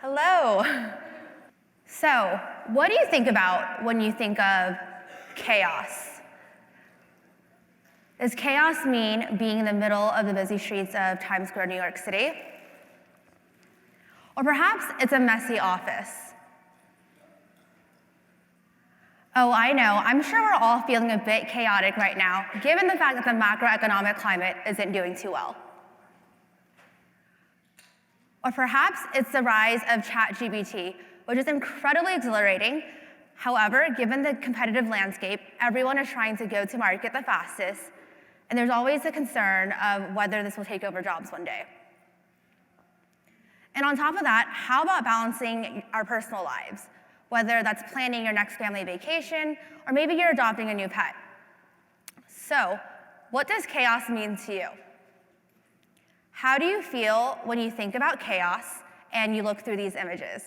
Hello. So, what do you think about when you think of chaos? Does chaos mean being in the middle of the busy streets of Times Square, New York City? Or perhaps it's a messy office. Oh, I know. I'm sure we're all feeling a bit chaotic right now, given the fact that the macroeconomic climate isn't doing too well. Or perhaps it's the rise of ChatGPT, which is incredibly exhilarating. However, given the competitive landscape, everyone is trying to go to market the fastest, and there's always the concern of whether this will take over jobs one day. And on top of that, how about balancing our personal lives? Whether that's planning your next family vacation, or maybe you're adopting a new pet. So, what does chaos mean to you? How do you feel when you think about chaos and you look through these images?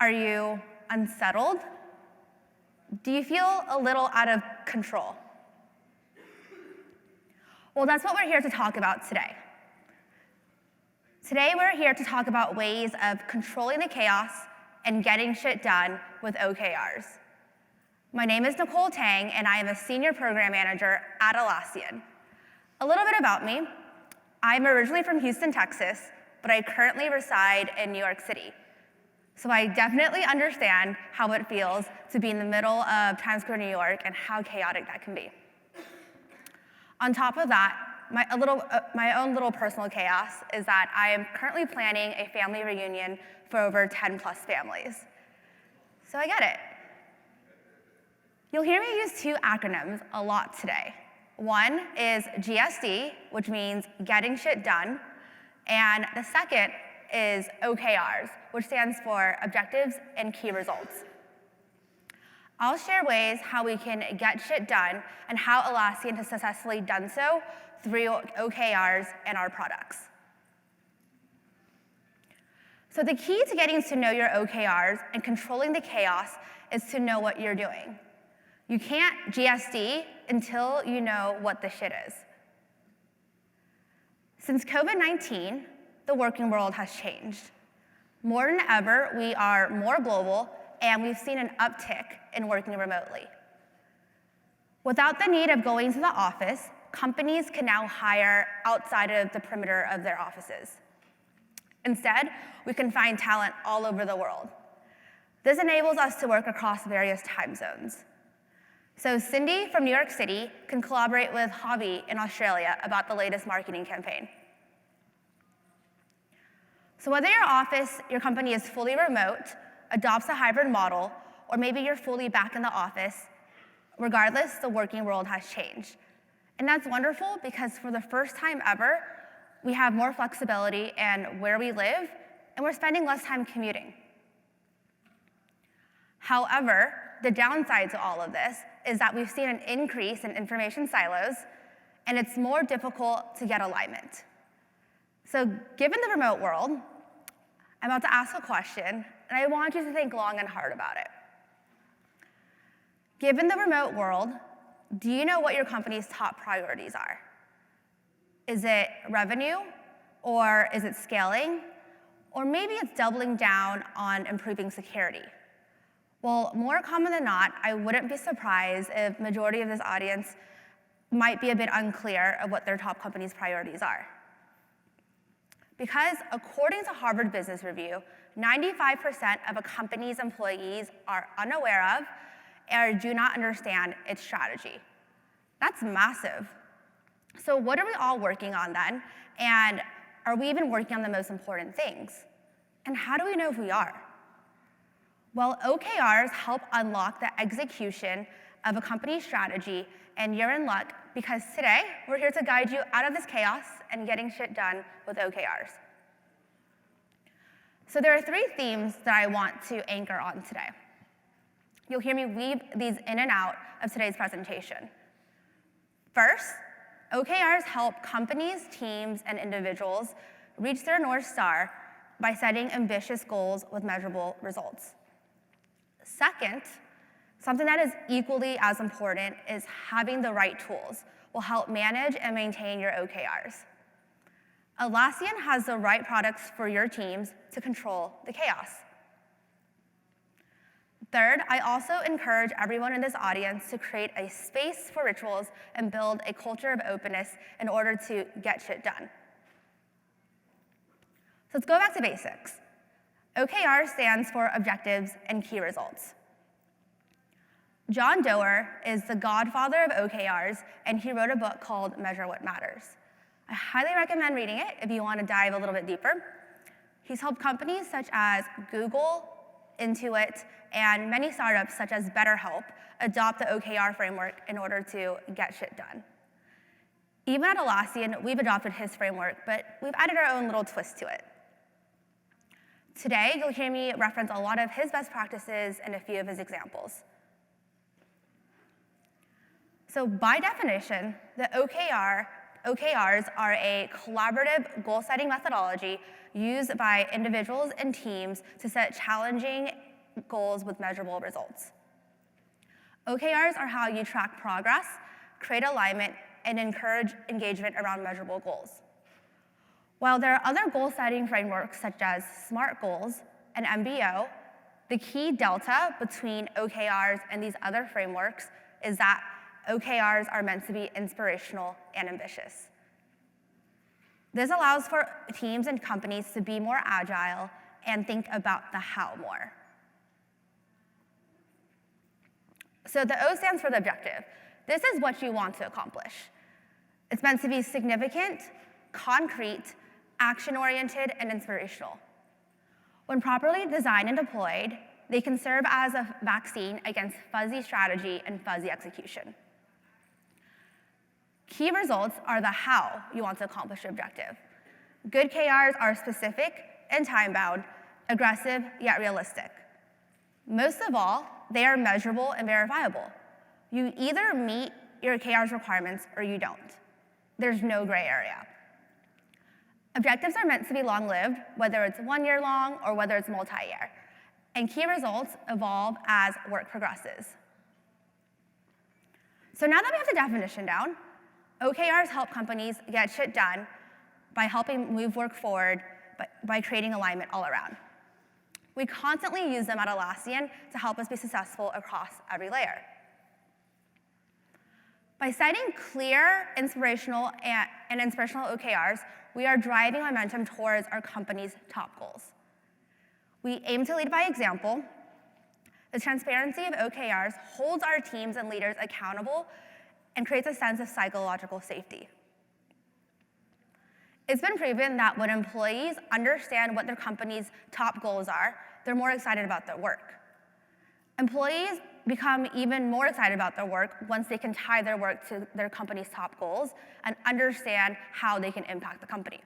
Are you unsettled? Do you feel a little out of control? Well, that's what we're here to talk about today. Today, we're here to talk about ways of controlling the chaos and getting shit done with OKRs. My name is Nicole Tang, and I am a senior program manager at Atlassian. A little bit about me. I'm originally from Houston, Texas, but I currently reside in New York City. So I definitely understand how it feels to be in the middle of Times Square, New York, and how chaotic that can be. On top of that, my own little personal chaos is that I am currently planning a family reunion for over 10 plus families. So I get it. You'll hear me use two acronyms a lot today. One is GSD, which means getting shit done, and the second is OKRs, which stands for objectives and key results. I'll share ways how we can get shit done and how Atlassian has successfully done so through OKRs and our products. So the key to getting to know your OKRs and controlling the chaos is to know what you're doing. You can't GSD until you know what the shit is. Since COVID-19, the working world has changed. More than ever, we are more global, and we've seen an uptick in working remotely. Without the need of going to the office, companies can now hire outside of the perimeter of their offices. Instead, we can find talent all over the world. This enables us to work across various time zones. So Cindy from New York City can collaborate with Hobby in Australia about the latest marketing campaign. So whether your company is fully remote, adopts a hybrid model, or maybe you're fully back in the office, regardless, the working world has changed. And that's wonderful because for the first time ever, we have more flexibility in where we live, and we're spending less time commuting. However, the downside to all of this is that we've seen an increase in information silos, and it's more difficult to get alignment. So given the remote world, I'm about to ask a question, and I want you to think long and hard about it. Given the remote world, do you know what your company's top priorities are? Is it revenue, or is it scaling, or maybe it's doubling down on improving security? Well, more common than not, I wouldn't be surprised if majority of this audience might be a bit unclear of what their top company's priorities are. Because according to Harvard Business Review, 95% of a company's employees are unaware of or do not understand its strategy. That's massive. So what are we all working on then? And are we even working on the most important things? And how do we know if we are? Well, OKRs help unlock the execution of a company's strategy, and you're in luck because today we're here to guide you out of this chaos and getting shit done with OKRs. So there are three themes that I want to anchor on today. You'll hear me weave these in and out of today's presentation. First, OKRs help companies, teams, and individuals reach their North Star by setting ambitious goals with measurable results. Second, something that is equally as important is having the right tools will help manage and maintain your OKRs. Atlassian has the right products for your teams to control the chaos. Third, I also encourage everyone in this audience to create a space for rituals and build a culture of openness in order to get shit done. So let's go back to basics. OKR stands for Objectives and Key Results. John Doerr is the godfather of OKRs, and he wrote a book called Measure What Matters. I highly recommend reading it if you want to dive a little bit deeper. He's helped companies such as Google, Intuit, and many startups such as BetterHelp adopt the OKR framework in order to get shit done. Even at Atlassian, we've adopted his framework, but we've added our own little twist to it. Today, you'll hear me reference a lot of his best practices and a few of his examples. So by definition, the OKRs are a collaborative goal-setting methodology used by individuals and teams to set challenging goals with measurable results. OKRs are how you track progress, create alignment, and encourage engagement around measurable goals. While there are other goal-setting frameworks such as SMART goals and MBO, the key delta between OKRs and these other frameworks is that OKRs are meant to be inspirational and ambitious. This allows for teams and companies to be more agile and think about the how more. So the O stands for the objective. This is what you want to accomplish. It's meant to be significant, concrete, action-oriented, and inspirational. When properly designed and deployed, they can serve as a vaccine against fuzzy strategy and fuzzy execution. Key results are the how you want to accomplish your objective. Good KRs are specific and time-bound, aggressive yet realistic. Most of all, they are measurable and verifiable. You either meet your KR's requirements or you don't. There's no gray area. Objectives are meant to be long-lived, whether it's 1 year long or whether it's multi-year. And key results evolve as work progresses. So now that we have the definition down, OKRs help companies get shit done by helping move work forward by creating alignment all around. We constantly use them at Atlassian to help us be successful across every layer. By setting clear, inspirational OKRs, we are driving momentum towards our company's top goals. We aim to lead by example. The transparency of OKRs holds our teams and leaders accountable and creates a sense of psychological safety. It's been proven that when employees understand what their company's top goals are, they're more excited about their work. Employees become even more excited about their work once they can tie their work to their company's top goals and understand how they can impact the company.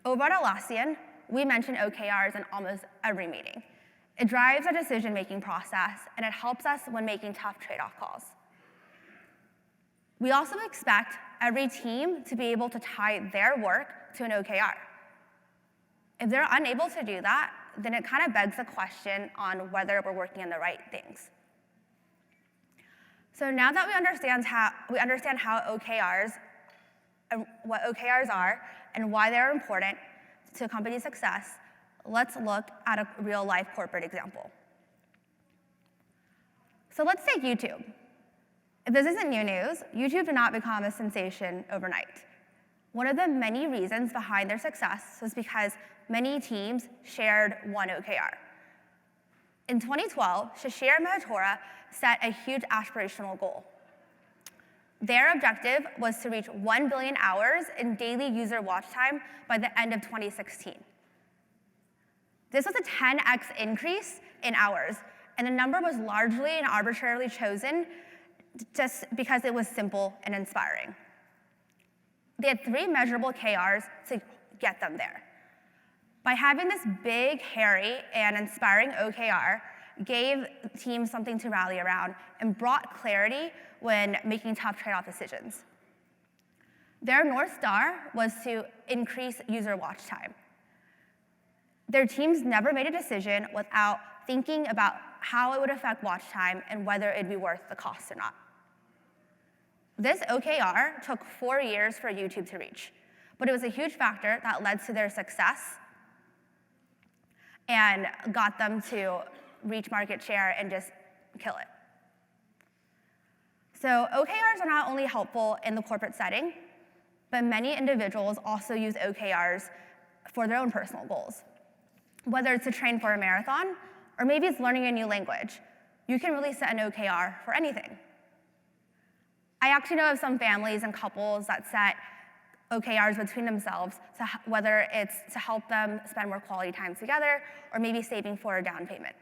Over at Atlassian, we mention OKRs in almost every meeting. It drives our decision-making process, and it helps us when making tough trade-off calls. We also expect every team to be able to tie their work to an OKR. If they're unable to do that, then it kind of begs the question on whether we're working on the right things. So now that we understand how OKRs and what OKRs are and why they're important to a company's success, let's look at a real-life corporate example. So let's take YouTube. If this isn't new news, YouTube did not become a sensation overnight. One of the many reasons behind their success was because many teams shared one OKR. In 2012, Shashir and Mahatora set a huge aspirational goal. Their objective was to reach 1 billion hours in daily user watch time by the end of 2016. This was a 10x increase in hours, and the number was largely and arbitrarily chosen just because it was simple and inspiring. They had 3 measurable KRs to get them there. By having this big, hairy, and inspiring OKR, gave teams something to rally around and brought clarity when making tough trade-off decisions. Their North Star was to increase user watch time. Their teams never made a decision without thinking about how it would affect watch time and whether it'd be worth the cost or not. This OKR took 4 years for YouTube to reach, but it was a huge factor that led to their success and got them to reach market share and just kill it. So OKRs are not only helpful in the corporate setting, but many individuals also use OKRs for their own personal goals. Whether it's to train for a marathon, or maybe it's learning a new language, you can really set an OKR for anything. I actually know of some families and couples that set OKRs between themselves, whether it's to help them spend more quality time together, or maybe saving for a down payment.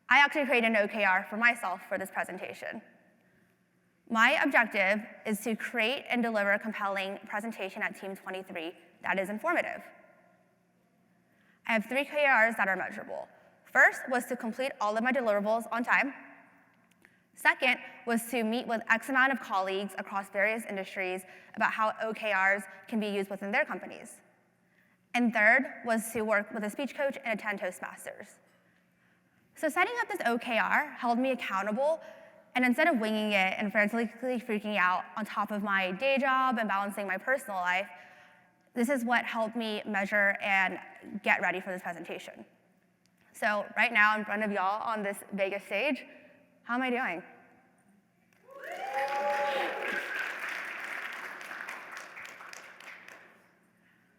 I actually created an OKR for myself for this presentation. My objective is to create and deliver a compelling presentation at Team 23 that is informative. I have 3 OKRs that are measurable. First was to complete all of my deliverables on time. Second was to meet with X amount of colleagues across various industries about how OKRs can be used within their companies. And third was to work with a speech coach and attend Toastmasters. So setting up this OKR held me accountable, and instead of winging it and frantically freaking out on top of my day job and balancing my personal life, this is what helped me measure and get ready for this presentation. So right now in front of y'all on this Vegas stage, how am I doing?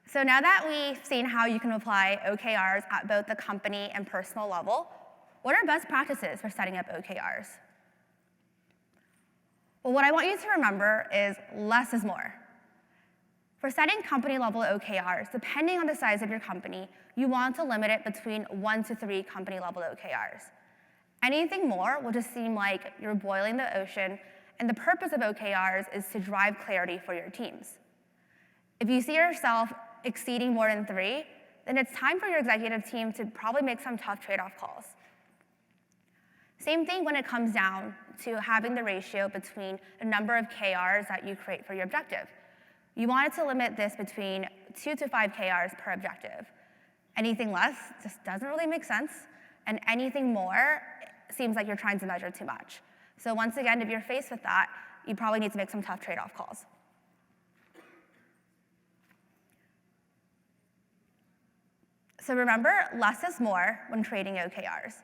So now that we've seen how you can apply OKRs at both the company and personal level, what are best practices for setting up OKRs? Well, what I want you to remember is less is more. For setting company-level OKRs, depending on the size of your company, you want to limit it between 1 to 3 company-level OKRs. Anything more will just seem like you're boiling the ocean, and the purpose of OKRs is to drive clarity for your teams. If you see yourself exceeding more than 3, then it's time for your executive team to probably make some tough trade-off calls. Same thing when it comes down to having the ratio between the number of KRs that you create for your objective. You wanted to limit this between 2 to 5 KRs per objective. Anything less just doesn't really make sense, and anything more seems like you're trying to measure too much. So once again, if you're faced with that, you probably need to make some tough trade-off calls. So remember, less is more when creating OKRs.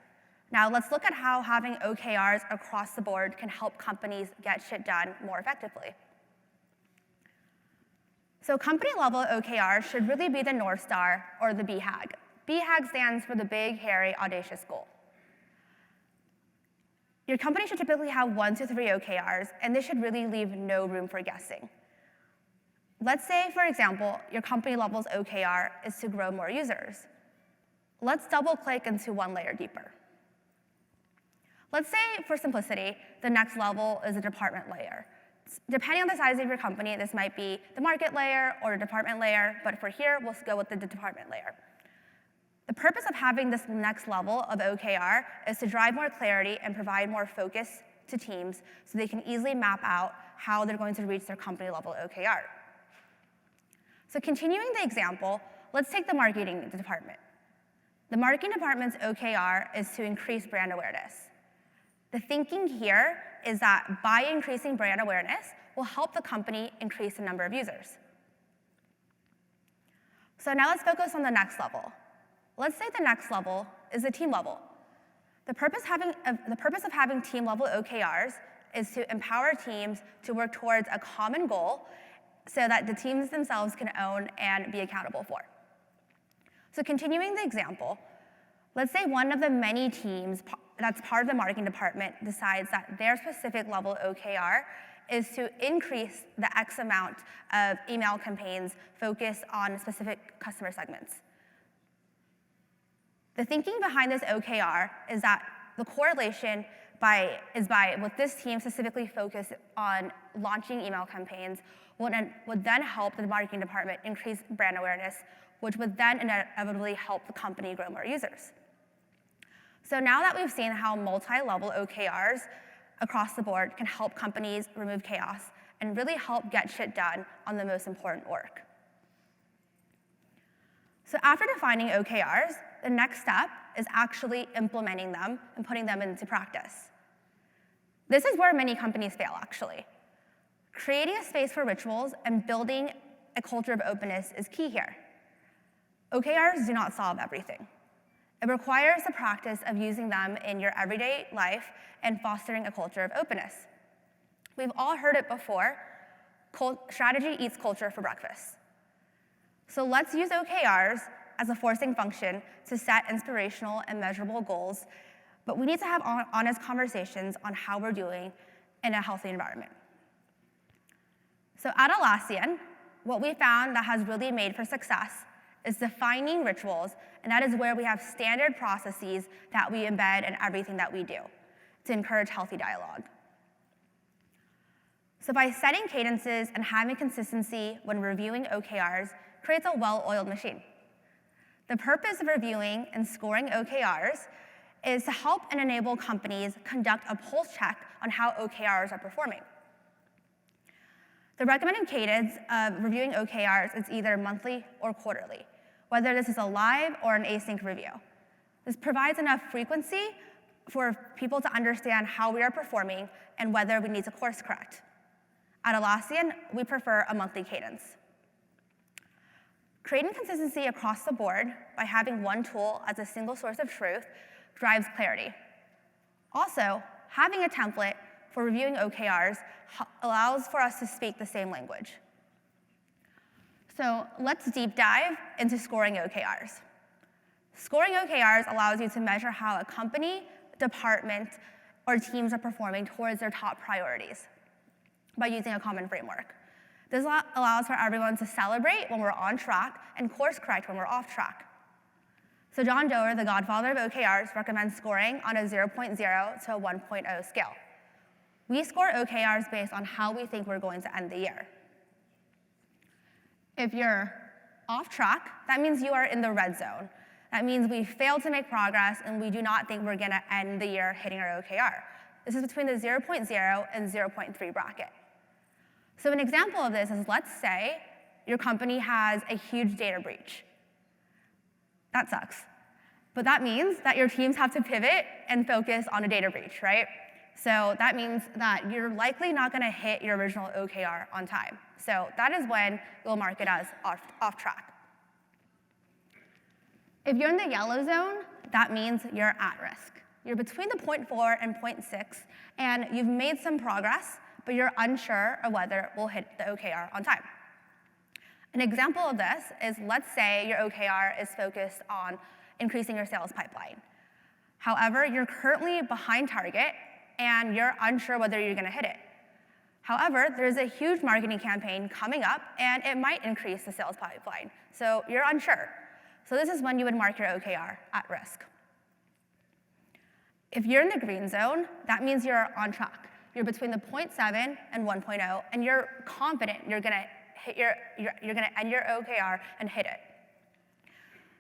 Now let's look at how having OKRs across the board can help companies get shit done more effectively. So company-level OKRs should really be the North Star, or the BHAG. BHAG stands for the big, hairy, audacious goal. Your company should typically have 1 to 3 OKRs, and this should really leave no room for guessing. Let's say, for example, your company level's OKR is to grow more users. Let's double-click into one layer deeper. Let's say, for simplicity, the next level is a department layer. Depending on the size of your company, this might be the market layer or the department layer, but for here, we'll go with the department layer. The purpose of having this next level of OKR is to drive more clarity and provide more focus to teams so they can easily map out how they're going to reach their company level OKR. So continuing the example, let's take the marketing department. The marketing department's OKR is to increase brand awareness. The thinking here is that by increasing brand awareness will help the company increase the number of users. So now let's focus on the next level. Let's say the next level is the team level. The purpose of having team level OKRs is to empower teams to work towards a common goal so that the teams themselves can own and be accountable for. So continuing the example, let's say one of the many teams that's part of the marketing department decides that their specific level OKR is to increase the X amount of email campaigns focused on specific customer segments. The thinking behind this OKR is that the correlation is by what this team specifically focused on launching email campaigns would then help the marketing department increase brand awareness, which would then inevitably help the company grow more users. So now that we've seen how multi-level OKRs across the board can help companies remove chaos and really help get shit done on the most important work. So after defining OKRs, the next step is actually implementing them and putting them into practice. This is where many companies fail, actually. Creating a space for rituals and building a culture of openness is key here. OKRs do not solve everything. It requires the practice of using them in your everyday life and fostering a culture of openness. We've all heard it before, strategy eats culture for breakfast. So let's use OKRs as a forcing function to set inspirational and measurable goals, but we need to have honest conversations on how we're doing in a healthy environment. So at Atlassian, what we found that has really made for success is defining rituals, and that is where we have standard processes that we embed in everything that we do to encourage healthy dialogue. So by setting cadences and having consistency when reviewing OKRs creates a well-oiled machine. The purpose of reviewing and scoring OKRs is to help and enable companies conduct a pulse check on how OKRs are performing. The recommended cadence of reviewing OKRs is either monthly or quarterly, whether this is a live or an async review. This provides enough frequency for people to understand how we are performing and whether we need to course correct. At Atlassian, we prefer a monthly cadence. Creating consistency across the board by having one tool as a single source of truth drives clarity. Also, having a template for reviewing OKRs allows for us to speak the same language. So let's deep dive into scoring OKRs. Scoring OKRs allows you to measure how a company, department, or teams are performing towards their top priorities by using a common framework. This allows for everyone to celebrate when we're on track and course correct when we're off track. So John Doerr, the godfather of OKRs, recommends scoring on a 0.0 to a 1.0 scale. We score OKRs based on how we think we're going to end the year. If you're off track, that means you are in the red zone. That means we failed to make progress and we do not think we're gonna end the year hitting our OKR. This is between the 0.0 and 0.3 bracket. So an example of this is, let's say your company has a huge data breach. That sucks. But that means that your teams have to pivot and focus on a data breach, right? So that means that you're likely not gonna hit your original OKR on time. So that is when you'll mark it as off track. If you're in the yellow zone, that means you're at risk. You're between the 0.4 and 0.6, and you've made some progress, but you're unsure of whether we'll hit the OKR on time. An example of this is, let's say your OKR is focused on increasing your sales pipeline. However, you're currently behind target, and you're unsure whether you're gonna hit it. However, there's a huge marketing campaign coming up, and it might increase the sales pipeline, so you're unsure. So this is when you would mark your OKR at risk. If you're in the green zone, that means you're on track. You're between the 0.7 and 1.0, and you're confident you're gonna end your OKR and hit it.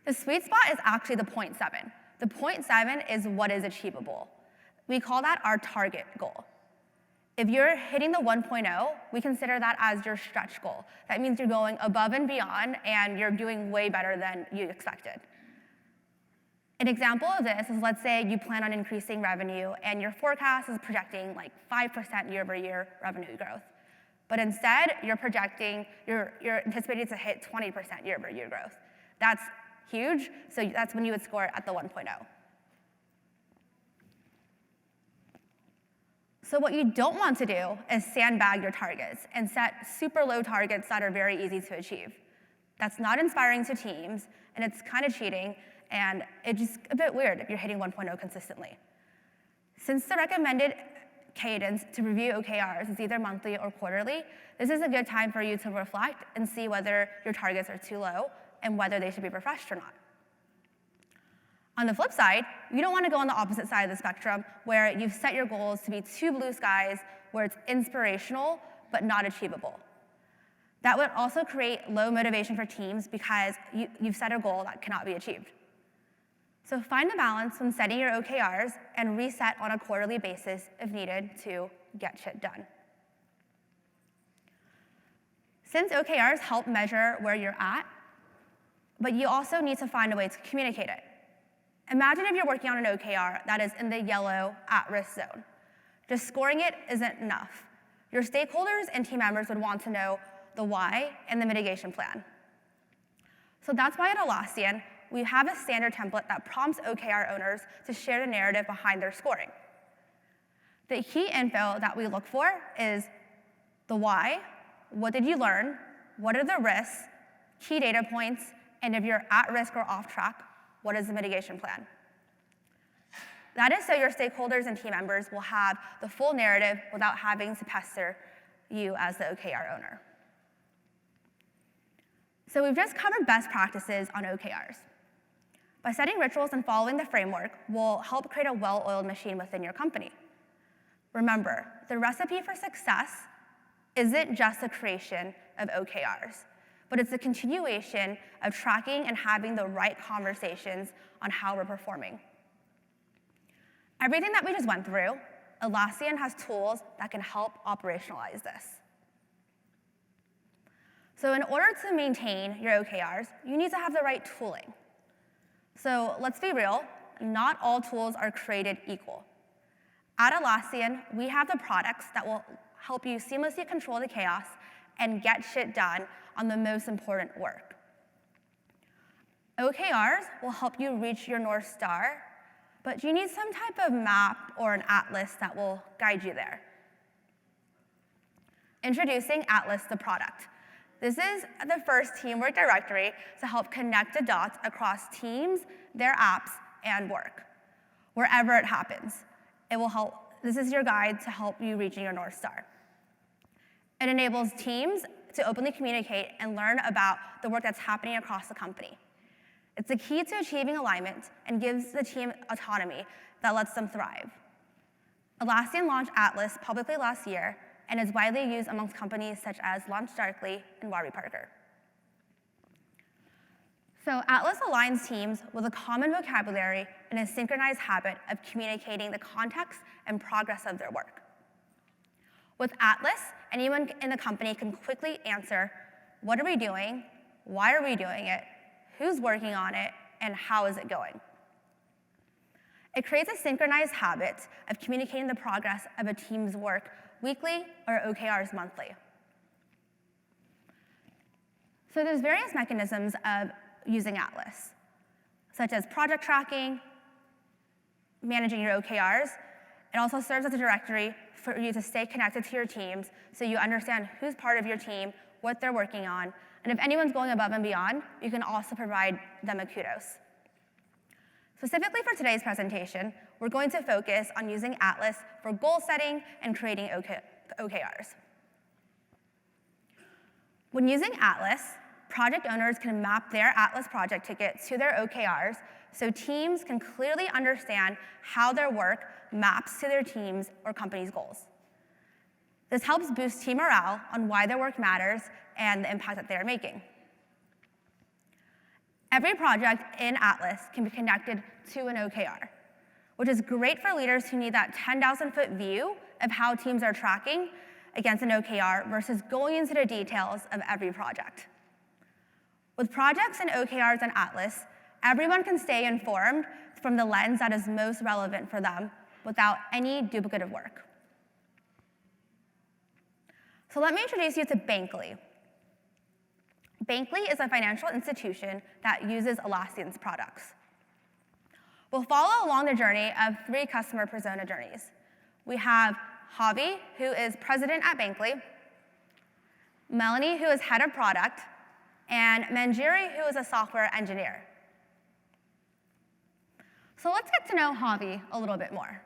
The sweet spot is actually the 0.7. The 0.7 is what is achievable. We call that our target goal. If you're hitting the 1.0, we consider that as your stretch goal. That means you're going above and beyond, and you're doing way better than you expected. An example of this is, let's say you plan on increasing revenue, and your forecast is projecting like 5% year-over-year revenue growth. But instead, you're anticipating to hit 20% year-over-year growth. That's huge, so that's when you would score at the 1.0. So what you don't want to do is sandbag your targets and set super low targets that are very easy to achieve. That's not inspiring to teams, and it's kind of cheating, and it's just a bit weird if you're hitting 1.0 consistently. Since the recommended cadence to review OKRs is either monthly or quarterly, this is a good time for you to reflect and see whether your targets are too low and whether they should be refreshed or not. On the flip side, you don't want to go on the opposite side of the spectrum where you've set your goals to be too blue skies, where it's inspirational but not achievable. That would also create low motivation for teams because you've set a goal that cannot be achieved. So find the balance when setting your OKRs and reset on a quarterly basis if needed to get shit done. Since OKRs help measure where you're at, but you also need to find a way to communicate it. Imagine if you're working on an OKR that is in the yellow at-risk zone. Just scoring it isn't enough. Your stakeholders and team members would want to know the why, and the mitigation plan. So that's why at Atlassian, we have a standard template that prompts OKR owners to share the narrative behind their scoring. The key info that we look for is the why, what did you learn, what are the risks, key data points, and if you're at risk or off track, what is the mitigation plan? That is so your stakeholders and team members will have the full narrative without having to pester you as the OKR owner. So we've just covered best practices on OKRs. By setting rituals and following the framework will help create a well-oiled machine within your company. Remember, the recipe for success isn't just the creation of OKRs, but it's a continuation of tracking and having the right conversations on how we're performing. Everything that we just went through, Atlassian has tools that can help operationalize this. So in order to maintain your OKRs, you need to have the right tooling. So let's be real, not all tools are created equal. At Atlassian, we have the products that will help you seamlessly control the chaos and get shit done on the most important work. OKRs will help you reach your North Star, but you need some type of map or an atlas that will guide you there. Introducing Atlas, the product. This is the first teamwork directory to help connect the dots across teams, their apps, and work, wherever it happens. It will help. This is your guide to help you reaching your North Star. It enables teams to openly communicate and learn about the work that's happening across the company. It's the key to achieving alignment and gives the team autonomy that lets them thrive. Atlassian launched Atlas publicly last year and is widely used amongst companies such as LaunchDarkly and Warby Parker. So Atlas aligns teams with a common vocabulary and a synchronized habit of communicating the context and progress of their work. With Atlas, anyone in the company can quickly answer, what are we doing, why are we doing it, who's working on it, and how is it going? It creates a synchronized habit of communicating the progress of a team's work weekly or OKRs monthly. So there's various mechanisms of using Atlas, such as project tracking, managing your OKRs. It also serves as a directory for you to stay connected to your teams so you understand who's part of your team, what they're working on, and if anyone's going above and beyond, you can also provide them a kudos. Specifically for today's presentation, we're going to focus on using Atlas for goal setting and creating OKRs. When using Atlas, project owners can map their Atlas project ticket to their OKRs so teams can clearly understand how their work maps to their team's or company's goals. This helps boost team morale on why their work matters and the impact that they are making. Every project in Atlas can be connected to an OKR, which is great for leaders who need that 10,000-foot view of how teams are tracking against an OKR versus going into the details of every project. With projects and OKRs in Atlas, everyone can stay informed from the lens that is most relevant for them without any duplicative work. So let me introduce you to Bankly. Bankly is a financial institution that uses Atlassian's products. We'll follow along the journey of 3 customer persona journeys. We have Javi, who is president at Bankly, Melanie, who is head of product, and Manjiri, who is a software engineer. So let's get to know Javi a little bit more.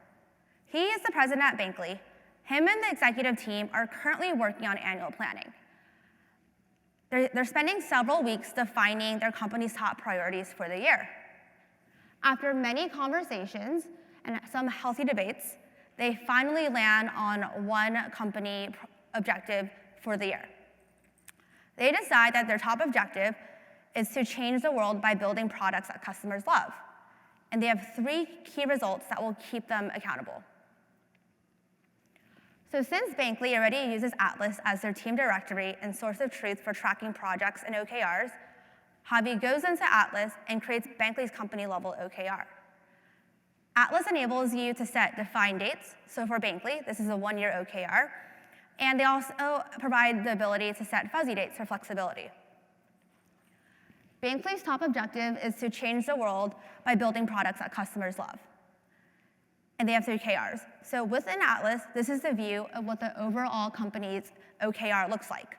He is the president at Bankly. Him and the executive team are currently working on annual planning. They're spending several weeks defining their company's top priorities for the year. After many conversations and some healthy debates, they finally land on one company objective for the year. They decide that their top objective is to change the world by building products that customers love. And they have 3 key results that will keep them accountable. So since Bankly already uses Atlas as their team directory and source of truth for tracking projects and OKRs, Javi goes into Atlas and creates Bankly's company-level OKR. Atlas enables you to set defined dates. So for Bankly, this is a 1-year OKR. And they also provide the ability to set fuzzy dates for flexibility. Bankley's top objective is to change the world by building products that customers love. And they have 3 KRs. So within Atlas, this is the view of what the overall company's OKR looks like.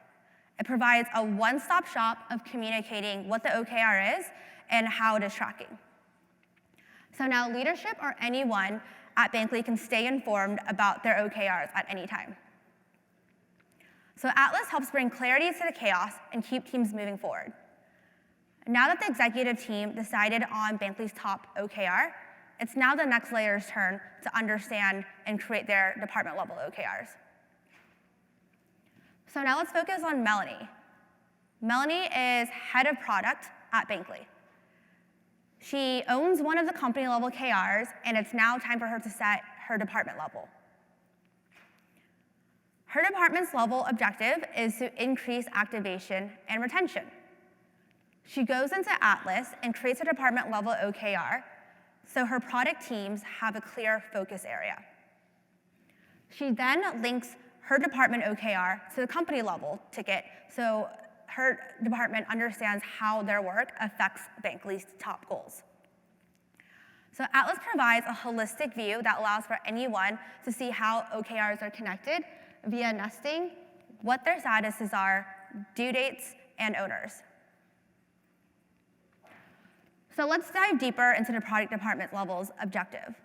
It provides a one-stop shop of communicating what the OKR is and how it is tracking. So now leadership or anyone at Bankley can stay informed about their OKRs at any time. So Atlas helps bring clarity to the chaos and keep teams moving forward. Now that the executive team decided on Bankley's top OKR, it's now the next layer's turn to understand and create their department-level OKRs. So now let's focus on Melanie. Melanie is head of product at Bankley. She owns one of the company-level KRs, and it's now time for her to set her department level. Her department's level objective is to increase activation and retention. She goes into Atlas and creates a department-level OKR, so her product teams have a clear focus area. She then links her department OKR to the company-level ticket, so her department understands how their work affects Bankley's top goals. So Atlas provides a holistic view that allows for anyone to see how OKRs are connected via nesting, what their statuses are, due dates, and owners. So let's dive deeper into the product department level's objective.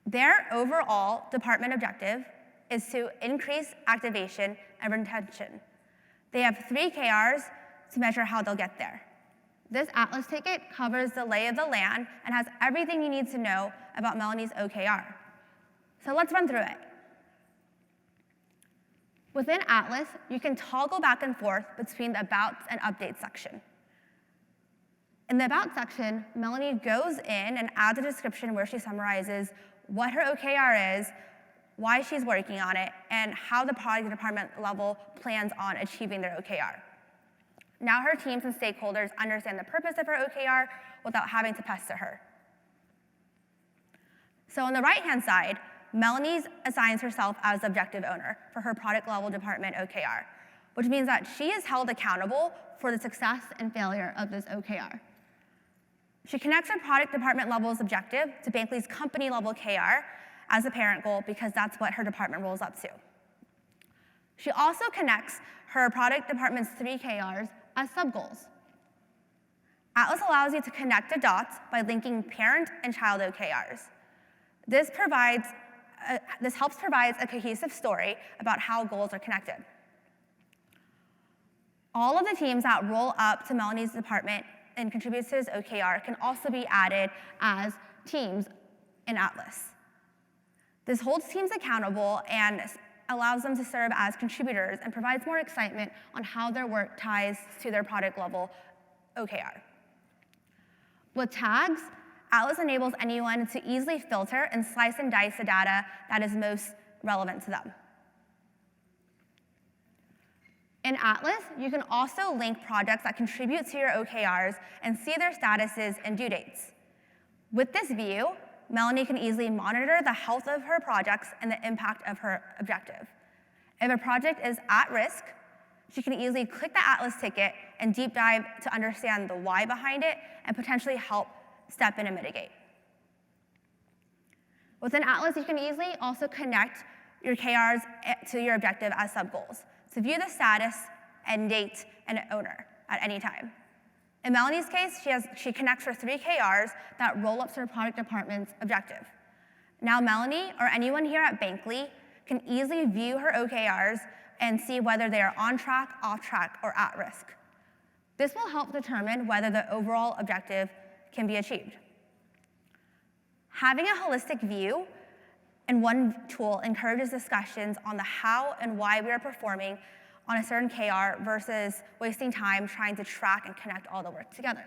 Their overall department objective is to increase activation and retention. They have 3 KRs to measure how they'll get there. This Atlas ticket covers the lay of the land and has everything you need to know about Melanie's OKR. So let's run through it. Within Atlas, you can toggle back and forth between the About and Update section. In the About section, Melanie goes in and adds a description where she summarizes what her OKR is, why she's working on it, and how the product department level plans on achieving their OKR. Now her teams and stakeholders understand the purpose of her OKR without having to pester her. So on the right-hand side, Melanie assigns herself as the objective owner for her product level department OKR, which means that she is held accountable for the success and failure of this OKR. She connects her product department level's objective to Bankley's company level KR as a parent goal because that's what her department rolls up to. She also connects her product department's 3 KRs as sub-goals. Atlas allows you to connect the dots by linking parent and child OKRs. This helps provide a cohesive story about how goals are connected. All of the teams that roll up to Melanie's department and contribute to his OKR can also be added as teams in Atlas. This holds teams accountable and allows them to serve as contributors and provides more excitement on how their work ties to their product level OKR. With tags, Atlas enables anyone to easily filter and slice and dice the data that is most relevant to them. In Atlas, you can also link projects that contribute to your OKRs and see their statuses and due dates. With this view, Melanie can easily monitor the health of her projects and the impact of her objective. If a project is at risk, she can easily click the Atlas ticket and deep dive to understand the why behind it and potentially help step in and mitigate. Within Atlas, you can easily also connect your KRs to your objective as sub-goals to view the status, end date, and owner at any time. In Melanie's case, she connects her 3 KRs that roll up to her product department's objective. Now Melanie, or anyone here at Bankley, can easily view her OKRs and see whether they are on track, off track, or at risk. This will help determine whether the overall objective can be achieved. Having a holistic view in one tool encourages discussions on the how and why we are performing on a certain KR versus wasting time trying to track and connect all the work together.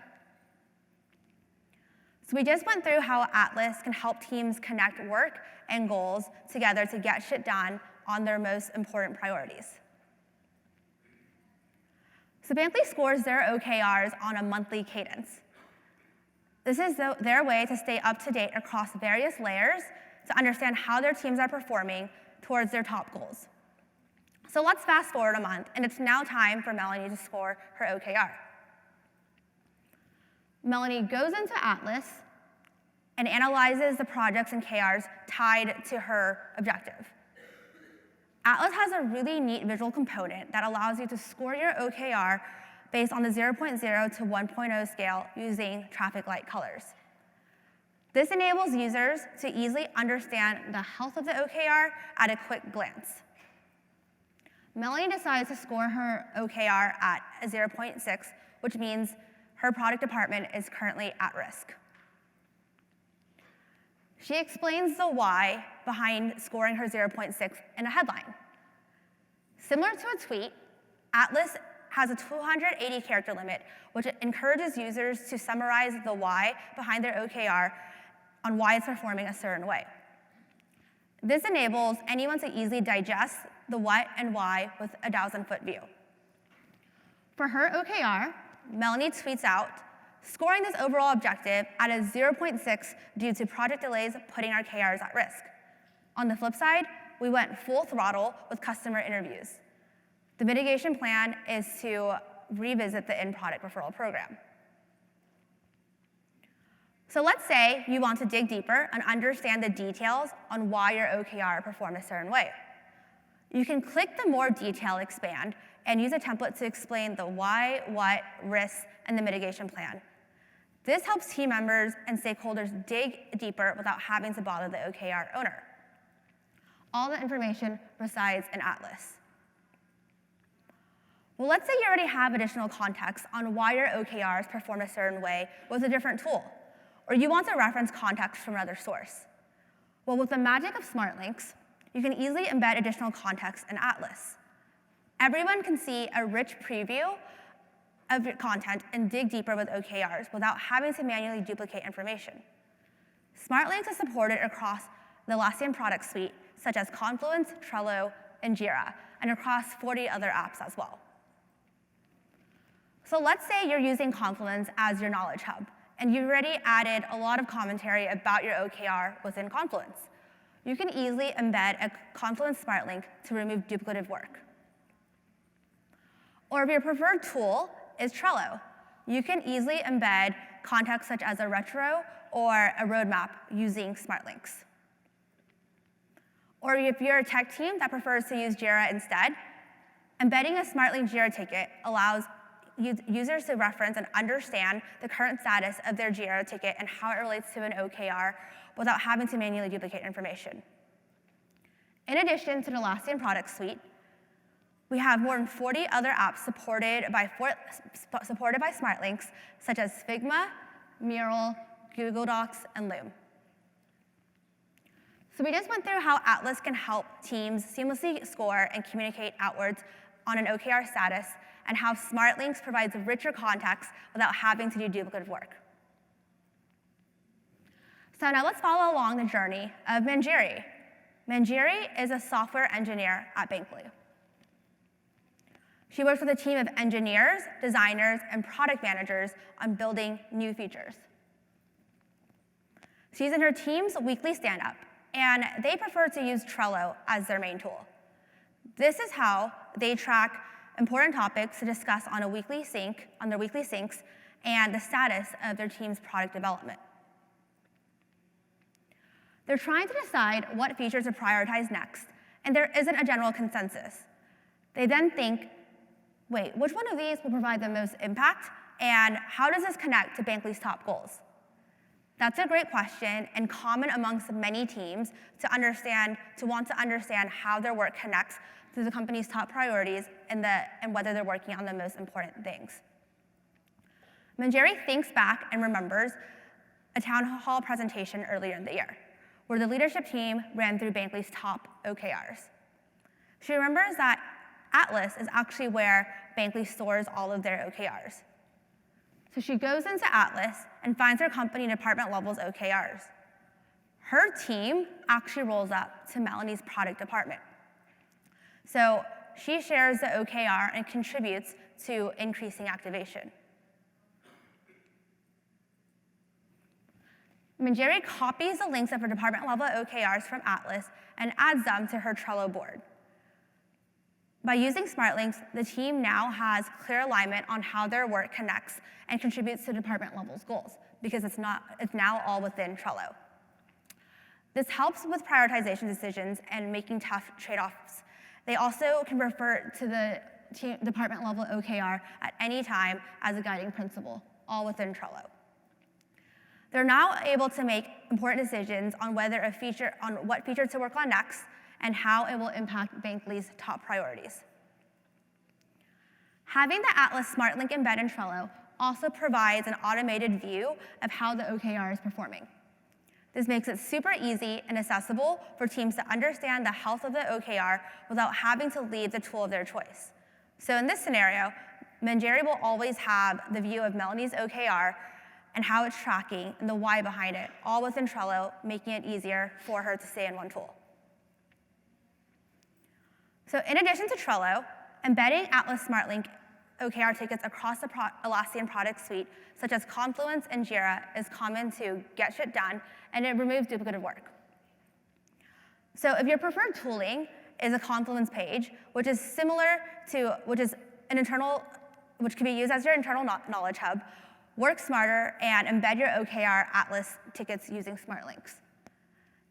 So we just went through how Atlas can help teams connect work and goals together to get shit done on their most important priorities. So Bankley scores their OKRs on a monthly cadence. This is their way to stay up to date across various layers to understand how their teams are performing towards their top goals. So let's fast forward a month, and it's now time for Melanie to score her OKR. Melanie goes into Atlas and analyzes the projects and KRs tied to her objective. Atlas has a really neat visual component that allows you to score your OKR based on the 0.0 to 1.0 scale using traffic light colors. This enables users to easily understand the health of the OKR at a quick glance. Melanie decides to score her OKR at a 0.6, which means her product department is currently at risk. She explains the why behind scoring her 0.6 in a headline. Similar to a tweet, Atlas has a 280-character limit, which encourages users to summarize the why behind their OKR on why it's performing a certain way. This enables anyone to easily digest the what and why with a 1,000-foot view. For her OKR, Melanie tweets out, scoring this overall objective at a 0.6 due to project delays putting our KRs at risk. On the flip side, we went full throttle with customer interviews. The mitigation plan is to revisit the in-product referral program. So let's say you want to dig deeper and understand the details on why your OKR performed a certain way. You can click the More Detail expand and use a template to explain the why, what, risks, and the mitigation plan. This helps team members and stakeholders dig deeper without having to bother the OKR owner. All the information resides in Atlas. Well, let's say you already have additional context on why your OKRs perform a certain way with a different tool, or you want to reference context from another source. Well, with the magic of smart links, you can easily embed additional context in Atlas. Everyone can see a rich preview of your content and dig deeper with OKRs without having to manually duplicate information. Smart links are supported across the Atlassian product suite, such as Confluence, Trello, and Jira, and across 40 other apps as well. So let's say you're using Confluence as your knowledge hub, and you've already added a lot of commentary about your OKR within Confluence. You can easily embed a Confluence smart link to remove duplicative work. Or if your preferred tool is Trello, you can easily embed context such as a retro or a roadmap using smart links. Or if you're a tech team that prefers to use Jira instead, embedding a smart link Jira ticket allows users to reference and understand the current status of their Jira ticket and how it relates to an OKR without having to manually duplicate information. In addition to the Atlassian product suite, we have more than 40 other apps supported by smart links, such as Figma, Mural, Google Docs, and Loom. So we just went through how Atlas can help teams seamlessly score and communicate outwards on an OKR status, and how smart links provides richer context without having to do duplicative work. So now let's follow along the journey of Manjiri. Manjiri is a software engineer at Bankly. She works with a team of engineers, designers, and product managers on building new features. She's in her team's weekly stand-up, and they prefer to use Trello as their main tool. This is how they track important topics to discuss on their weekly syncs and the status of their team's product development. They're trying to decide what features to prioritize next, and there isn't a general consensus. They then think, wait, which one of these will provide the most impact, and how does this connect to Bankly's top goals? That's a great question and common amongst many teams to want to understand how their work connects to the company's top priorities and whether they're working on the most important things. Manjiri thinks back and remembers a town hall presentation earlier in the year, where the leadership team ran through Bankly's top OKRs. She remembers that Atlas is actually where Bankly stores all of their OKRs. So she goes into Atlas and finds her company department level's OKRs. Her team actually rolls up to Melanie's product department. So she shares the OKR and contributes to increasing activation. Manjiri copies the links of her department level OKRs from Atlas and adds them to her Trello board. By using Smart Links, the team now has clear alignment on how their work connects and contributes to department level's goals, because it's now all within Trello. This helps with prioritization decisions and making tough trade-offs. They also can refer to the department level OKR at any time as a guiding principle, all within Trello. They're now able to make important decisions on what feature to work on next and how it will impact Bankly's top priorities. Having the Atlas Smart Link embedded in Trello also provides an automated view of how the OKR is performing. This makes it super easy and accessible for teams to understand the health of the OKR without having to leave the tool of their choice. So in this scenario, Manjari will always have the view of Melanie's OKR and how it's tracking and the why behind it, all within Trello, making it easier for her to stay in one tool. So in addition to Trello, embedding Atlas Smart Link OKR tickets across the Atlassian product suite, such as Confluence and Jira, is common to get shit done, and it removes duplicative work. So if your preferred tooling is a Confluence page, which is which can be used as your internal knowledge hub, work smarter and embed your OKR Atlas tickets using Smart Links.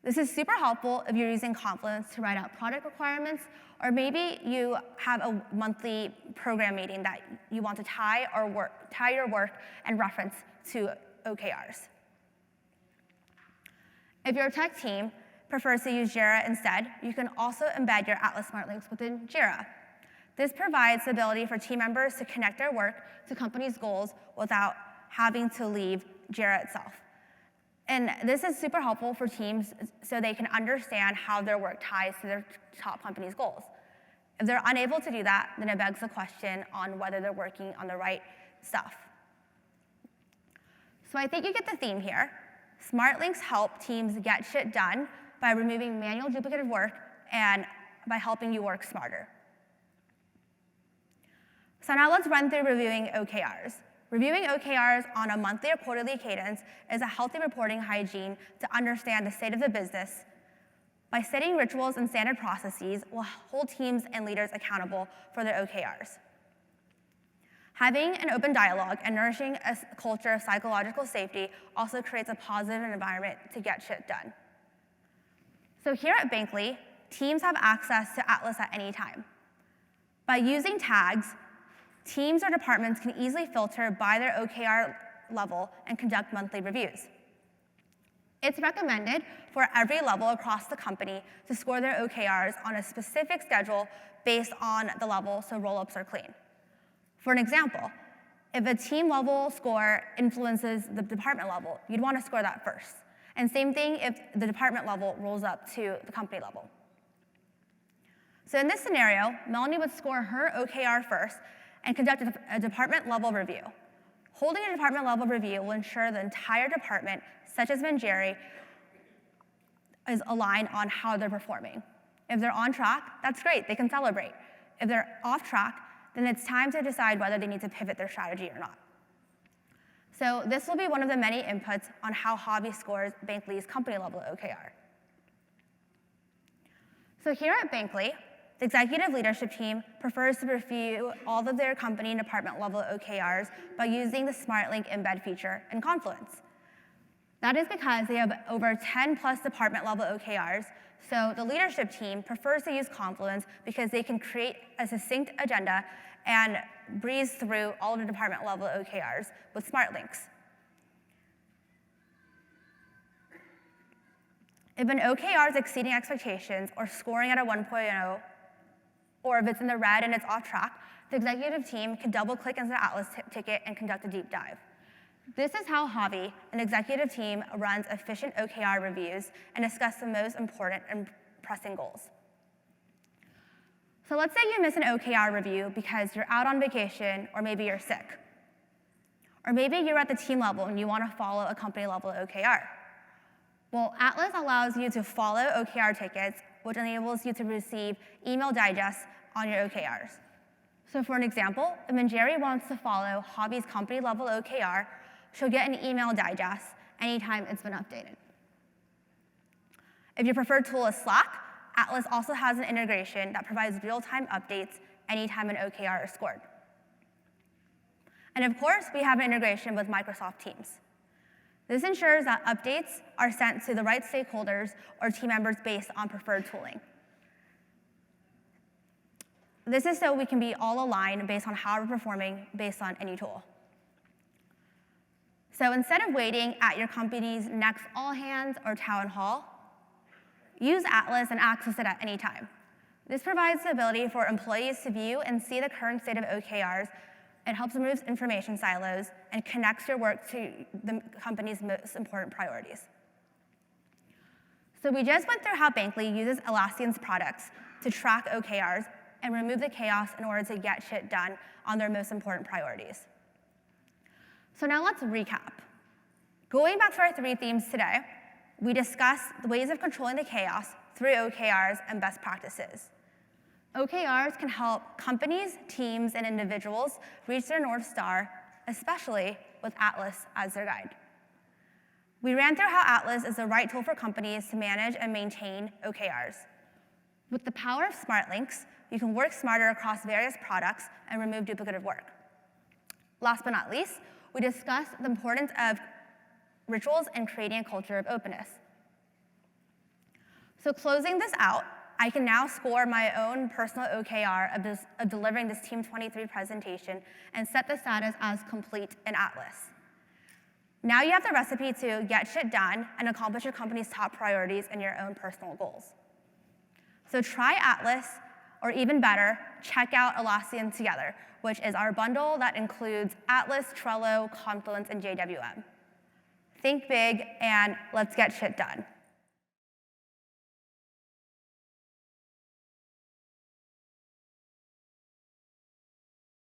This is super helpful if you're using Confluence to write out product requirements, or maybe you have a monthly program meeting that you want to tie your work and reference to OKRs. If your tech team prefers to use Jira instead, you can also embed your Atlas Smart Links within Jira. This provides the ability for team members to connect their work to company's goals without having to leave Jira itself. And this is super helpful for teams so they can understand how their work ties to their top company's goals. If they're unable to do that, then it begs the question on whether they're working on the right stuff. So I think you get the theme here. Smart Links help teams get shit done by removing manual duplicative work and by helping you work smarter. So now let's run through reviewing OKRs. Reviewing OKRs on a monthly or quarterly cadence is a healthy reporting hygiene to understand the state of the business. By setting rituals and standard processes, will hold teams and leaders accountable for their OKRs. Having an open dialogue and nourishing a culture of psychological safety also creates a positive environment to get shit done. So here at Bankly, teams have access to Atlas at any time. By using tags, teams or departments can easily filter by their OKR level and conduct monthly reviews. It's recommended for every level across the company to score their OKRs on a specific schedule based on the level, so roll-ups are clean. For an example, if a team level score influences the department level, you'd want to score that first. And same thing if the department level rolls up to the company level. So in this scenario, Melanie would score her OKR first and conduct a department level review. Holding a department level review will ensure the entire department, such as Manjari, is aligned on how they're performing. If they're on track, that's great, they can celebrate. If they're off track, then it's time to decide whether they need to pivot their strategy or not. So this will be one of the many inputs on how Hobby scores Bankly's company level OKR. So here at Bankly, the executive leadership team prefers to review all of their company and department level OKRs by using the Smart Link embed feature in Confluence. That is because they have over 10 plus department level OKRs, so the leadership team prefers to use Confluence because they can create a succinct agenda and breeze through all of the department level OKRs with Smart Links. If an OKR is exceeding expectations or scoring at a 1.0, or if it's in the red and it's off track, the executive team can double-click into the Atlas ticket and conduct a deep dive. This is how Hobby, an executive team, runs efficient OKR reviews and discuss the most important and pressing goals. So let's say you miss an OKR review because you're out on vacation, or maybe you're sick. Or maybe you're at the team level and you want to follow a company level OKR. Well, Atlas allows you to follow OKR tickets, which enables you to receive email digests on your OKRs. So for an example, if Manjari wants to follow Hobby's company level OKR, she'll get an email digest anytime it's been updated. If your preferred tool is Slack, Atlas also has an integration that provides real-time updates anytime an OKR is scored. And of course, we have an integration with Microsoft Teams. This ensures that updates are sent to the right stakeholders or team members based on preferred tooling. This is so we can be all aligned based on how we're performing based on any tool. So instead of waiting at your company's next all-hands or town hall, use Atlas and access it at any time. This provides the ability for employees to view and see the current state of OKRs. It helps remove information silos and connects your work to the company's most important priorities. So we just went through how Bankly uses Atlassian's products to track OKRs and remove the chaos in order to get shit done on their most important priorities. So now let's recap. Going back to our 3 themes today, we discussed the ways of controlling the chaos through OKRs and best practices. OKRs can help companies, teams, and individuals reach their North Star, especially with Atlas as their guide. We ran through how Atlas is the right tool for companies to manage and maintain OKRs. With the power of smart links, you can work smarter across various products and remove duplicative work. Last but not least, we discussed the importance of rituals and creating a culture of openness. So closing this out, I can now score my own personal OKR of delivering this Team 23 presentation and set the status as complete in Atlas. Now you have the recipe to get shit done and accomplish your company's top priorities and your own personal goals. So try Atlas, or even better, check out Atlassian Together, which is our bundle that includes Atlas, Trello, Confluence, and JWM. Think big, and let's get shit done.